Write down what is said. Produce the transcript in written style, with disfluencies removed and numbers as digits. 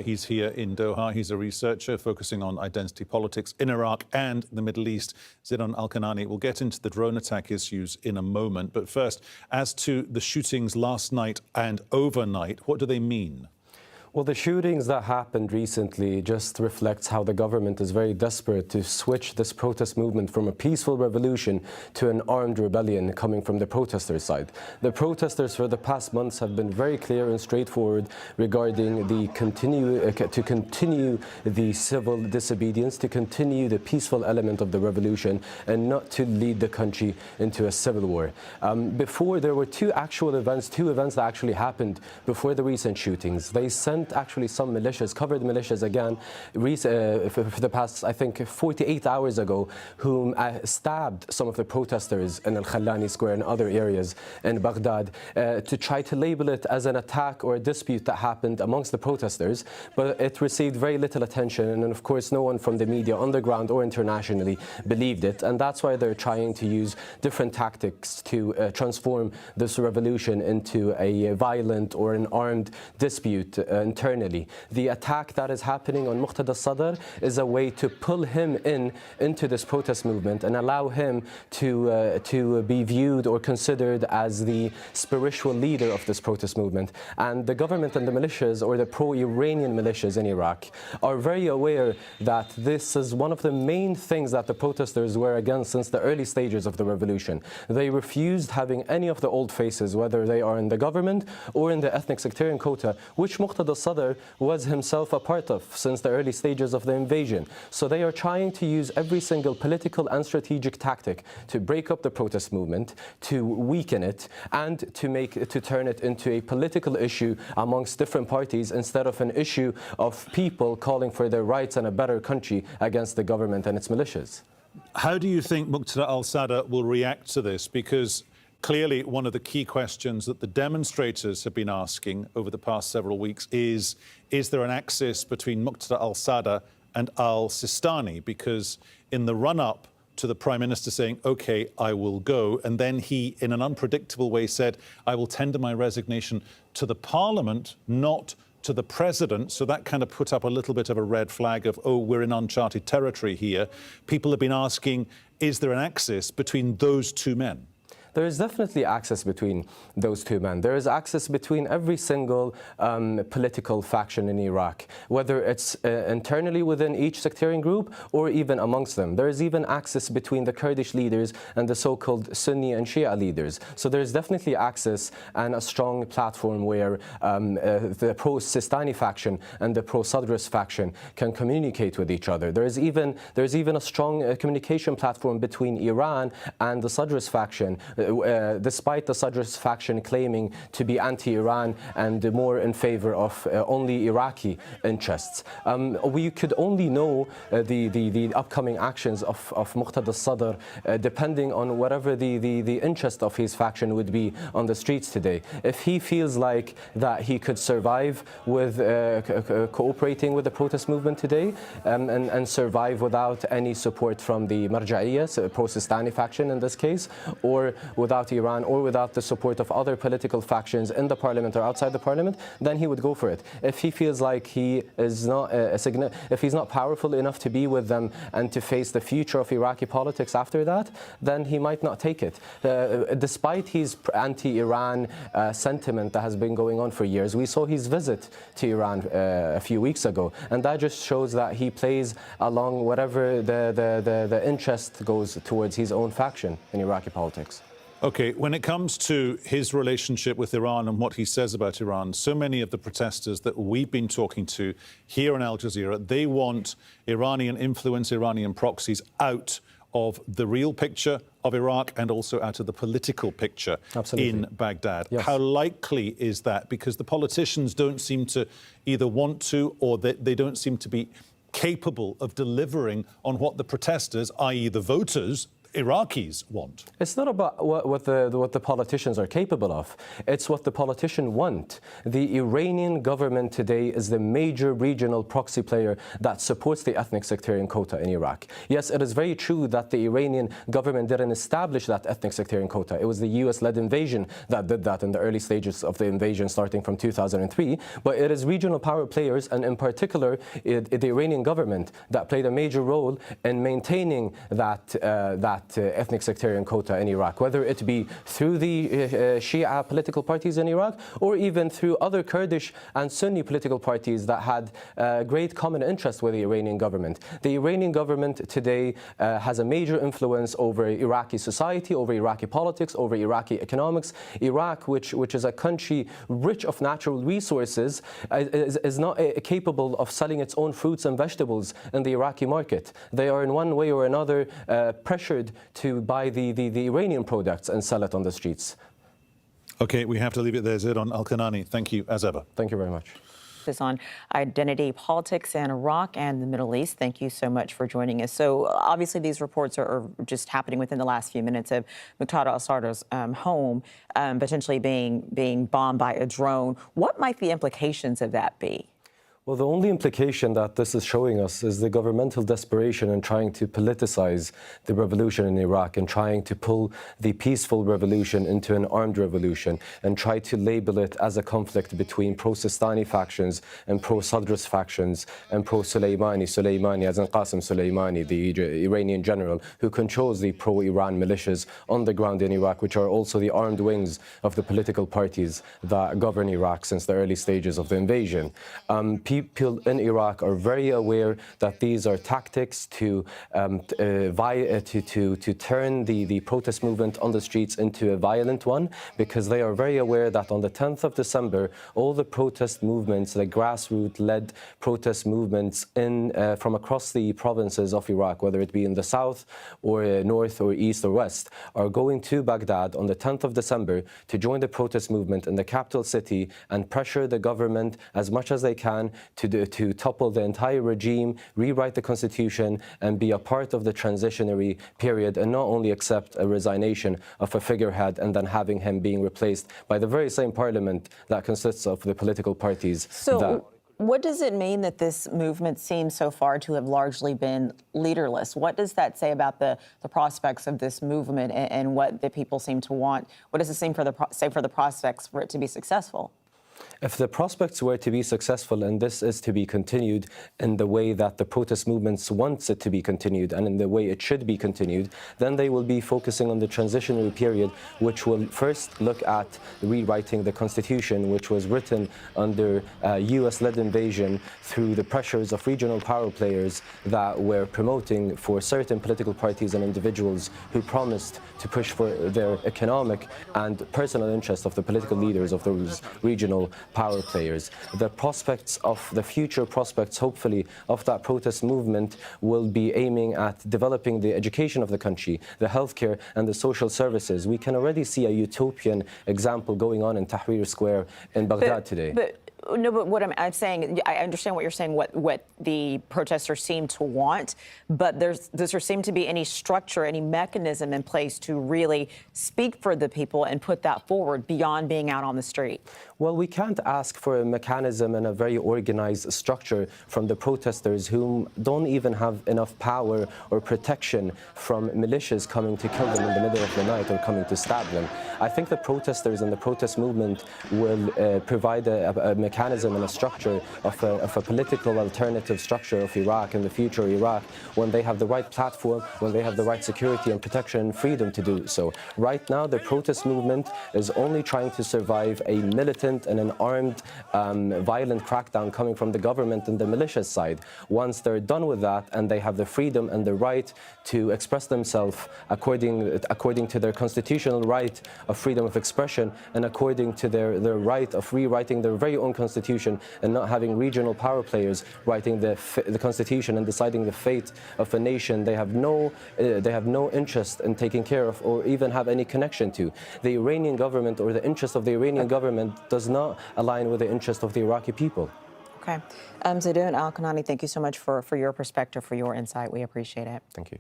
He's here in Doha. He's a researcher focusing on identity politics in Iraq and the Middle East. Zeidon Alkinani. We'll get into the drone attack issues in a moment. But first, as to the shootings last night and overnight, what do they mean? Well, the shootings that happened recently just reflects how the government is very desperate to switch this protest movement from a peaceful revolution to an armed rebellion coming from the protesters' side. The protesters for the past months have been very clear and straightforward regarding the continue the civil disobedience, to continue the peaceful element of the revolution, and not to lead the country into a civil war. Before, there were two events that actually happened before the recent shootings. They sent actually some militias, covered militias again, for the past, I think, 48 hours ago, whom stabbed some of the protesters in Al-Khallani Square and other areas in Baghdad to try to label it as an attack or a dispute that happened amongst the protesters. But it received very little attention, and of course no one from the media on the ground or internationally believed it, and that's why they're trying to use different tactics to transform this revolution into a violent or an armed dispute internally. The attack that is happening on Muqtada alSadr is a way to pull him into this protest movement and allow him to be viewed or considered as the spiritual leader of this protest movement. And the government and the militias, or the pro-Iranian militias in Iraq, are very aware that this is one of the main things that the protesters were against since the early stages of the revolution. They refused having any of the old faces, whether they are in the government or in the ethnic sectarian quota, which Muqtada alSadr was himself a part of since the early stages of the invasion. So they are trying to use every single political and strategic tactic to break up the protest movement, to weaken it, and to turn it into a political issue amongst different parties instead of an issue of people calling for their rights and a better country against the government and its militias. How do you think Muqtada alSadr will react to this? Because clearly, one of the key questions that the demonstrators have been asking over the past several weeks is there an axis between Muqtada alSadr and alSistani? Because in the run-up to the Prime Minister saying, OK, I will go, and then he, in an unpredictable way, said, I will tender my resignation to the Parliament, not to the President. So that kind of put up a little bit of a red flag of, oh, we're in uncharted territory here. People have been asking, is there an axis between those two men? There is definitely access between those two men. There is access between every single political faction in Iraq, whether it's internally within each sectarian group or even amongst them. There is even access between the Kurdish leaders and the so-called Sunni and Shia leaders. So there is definitely access and a strong platform where the pro-Sistani faction and the pro-Sadrist faction can communicate with each other. There is even a strong communication platform between Iran and the Sadrist faction, despite the Sadrist faction claiming to be anti-Iran and more in favor of only Iraqi interests. We could only know the upcoming actions of Muqtada alSadr depending on whatever the interest of his faction would be on the streets today. If he feels like that he could survive with cooperating with the protest movement today and survive without any support from the Marja'iyya, so pro-Sistani faction in this case, or without Iran or without the support of other political factions in the parliament or outside the parliament, then he would go for it. If he feels like he is not if he's not powerful enough to be with them and to face the future of Iraqi politics after that, then he might not take it. Despite his anti-Iran sentiment that has been going on for years, we saw his visit to Iran a few weeks ago, and that just shows that he plays along whatever the interest goes towards his own faction in Iraqi politics. OK, when it comes to his relationship with Iran and what he says about Iran, so many of the protesters that we've been talking to here in Aljazeera, they want Iranian influence, Iranian proxies out of the real picture of Iraq and also out of the political picture in Baghdad. Yes. How likely is that? Because the politicians don't seem to either want to or they don't seem to be capable of delivering on what the protesters, i.e. the voters, Iraqis want. It's not about what the politicians are capable of. It's what the politicians want. The Iranian government today is the major regional proxy player that supports the ethnic sectarian quota in Iraq. Yes, it is very true that the Iranian government didn't establish that ethnic sectarian quota. It was the US-led invasion that did that in the early stages of the invasion starting from 2003. But it is regional power players, and in particular the Iranian government, that played a major role in maintaining that ethnic sectarian quota in Iraq, whether it be through the Shia political parties in Iraq or even through other Kurdish and Sunni political parties that had great common interest with the Iranian government. The Iranian government today has a major influence over Iraqi society, over Iraqi politics, over Iraqi economics. Iraq, which is a country rich of natural resources, is not capable of selling its own fruits and vegetables in the Iraqi market. They are in one way or another pressured to buy the Iranian products and sell it on the streets. Okay, we have to leave it there. Zeidon Alkinani, thank you as ever. Thank you very much. Is on identity politics in Iraq and the Middle East. Thank you so much for joining us. So obviously these reports are just happening within the last few minutes of Muqtada al-Sadr's home potentially being bombed by a drone. What might the implications of that be? Well, the only implication that this is showing us is the governmental desperation in trying to politicize the revolution in Iraq and trying to pull the peaceful revolution into an armed revolution and try to label it as a conflict between pro-Sistani factions and pro-Sadrist factions and pro-Soleimani, as in Qasem Soleimani, the Iranian general who controls the pro-Iran militias on the ground in Iraq, which are also the armed wings of the political parties that govern Iraq since the early stages of the invasion. People in Iraq are very aware that these are tactics to turn the protest movement on the streets into a violent one, because they are very aware that on the 10th of December, all the protest movements, the grassroots-led protest movements from across the provinces of Iraq, whether it be in the south or north or east or west, are going to Baghdad on the 10th of December to join the protest movement in the capital city and pressure the government as much as they can to topple the entire regime, rewrite the constitution, and be a part of the transitionary period, and not only accept a resignation of a figurehead and then having him being replaced by the very same parliament that consists of the political parties. So what does it mean that this movement seems so far to have largely been leaderless? What does that say about the prospects of this movement and what the people seem to want? What does it say for the prospects for it to be successful? If the prospects were to be successful and this is to be continued in the way that the protest movements wants it to be continued and in the way it should be continued, then they will be focusing on the transitionary period, which will first look at rewriting the constitution, which was written under US-led invasion through the pressures of regional power players that were promoting for certain political parties and individuals who promised to push for their economic and personal interests of the political leaders of those regional power players. The prospects of the future prospects, hopefully, of that protest movement will be aiming at developing the education of the country, the healthcare and the social services. We can already see a utopian example going on in Tahrir Square in Baghdad today. No, but what I'm saying, I understand what you're saying, what the protesters seem to want, but does there seem to be any structure, any mechanism in place to really speak for the people and put that forward beyond being out on the street? Well, we can't ask for a mechanism and a very organized structure from the protesters who don't even have enough power or protection from militias coming to kill them in the middle of the night or coming to stab them. I think the protesters and the protest movement will provide a mechanism and a structure of a political alternative structure of Iraq and the future Iraq when they have the right platform, when they have the right security and protection and freedom to do so. Right now, the protest movement is only trying to survive a militant and an armed, violent crackdown coming from the government and the militia side. Once they're done with that and they have the freedom and the right to express themselves according to their constitutional right of freedom of expression and according to their right of rewriting their very own constitution and not having regional power players writing the constitution and deciding the fate of a nation they have no interest in taking care of or even have any connection to. The Iranian government or the interest of the Iranian government does not align with the interest of the Iraqi people. Okay. Zeidon Alkinani, thank you so much for your perspective, for your insight. We appreciate it. Thank you.